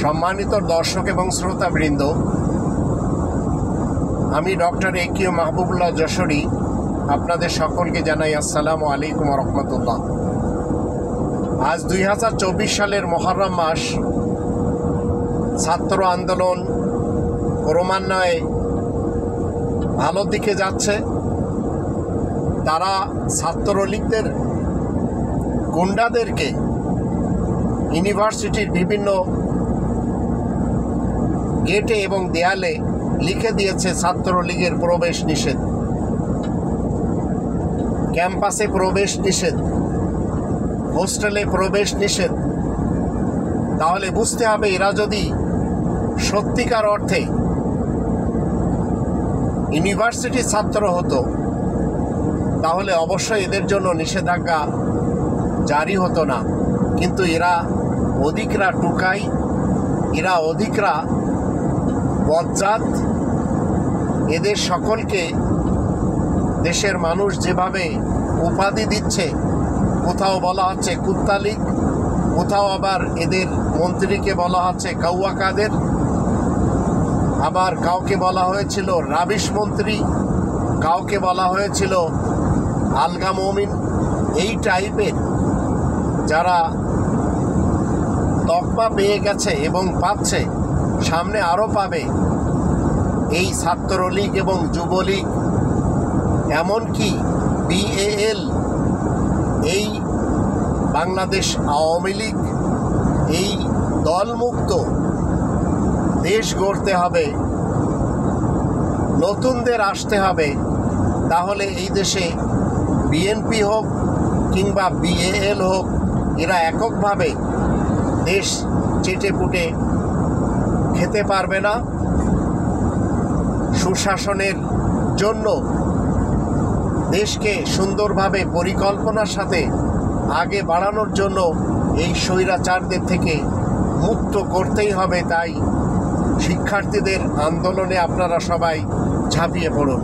সম্মানিত দর্শক এবং শ্রোতাবৃন্দ, আমি ডক্টর একিউ মাহবুবুল্লাহ যশোরী আপনাদের সকলকে জানাই আসসালামু আলাইকুম রহমতুল্লাহ। আজ 2024 সালের মহরম মাস। ছাত্র আন্দোলন ক্রমান্বয়ে ভালো দিকে যাচ্ছে। তারা ছাত্রলীগদের গুন্ডাদেরকে ইউনিভার্সিটির বিভিন্ন গেটে এবং দেয়ালে লিখে দিয়েছে ছাত্রলীগের প্রবেশ নিষেধ, ক্যাম্পাসে প্রবেশ নিষেধ, হোস্টেলে প্রবেশ নিষেধ। তাহলে বুঝতে হবে এরা যদি সত্যিকার অর্থে ইউনিভার্সিটির ছাত্র হতো তাহলে অবশ্যই এদের জন্য নিষেধাজ্ঞা জারি হতো না। কিন্তু এরা অধিকরা টুকাই, এরা অধিকরা বজ্জাত। এদের সকলকে দেশের মানুষ যেভাবে উপাধি দিচ্ছে, কোথাও বলা হচ্ছে কুত্তা লীগ, কোথাও আবার এদের মন্ত্রীকে বলা হচ্ছে কাউয়া কাদের, আবার কাউকে বলা হয়েছিল রাবিশ মন্ত্রী, কাউকে বলা হয়েছিল আলগা মমিন। এই টাইপের যারা তকমা পেয়ে গেছে এবং পাচ্ছে, সামনে আরও পাবে, এই ছাত্রলীগ এবং যুবলীগ, এমনকি বিএএল, এই বাংলাদেশ আওয়ামী লীগ, এই দলমুক্ত দেশ গড়তে হবে, নতুনদের আসতে হবে। তাহলে এই দেশে বিএনপি হোক কিংবা বিএএল হোক, এরা এককভাবে দেশ চেটেপুটে খেতে পারবে না। সুশাসনের জন্য দেশকে সুন্দরভাবে পরিকল্পনার সাথে আগে বাড়ানোর জন্য এই স্বৈরাচারদের থেকে মুক্ত করতেই হবে। তাই শিক্ষার্থীদের আন্দোলনে আপনারা সবাই ঝাঁপিয়ে পড়ুন।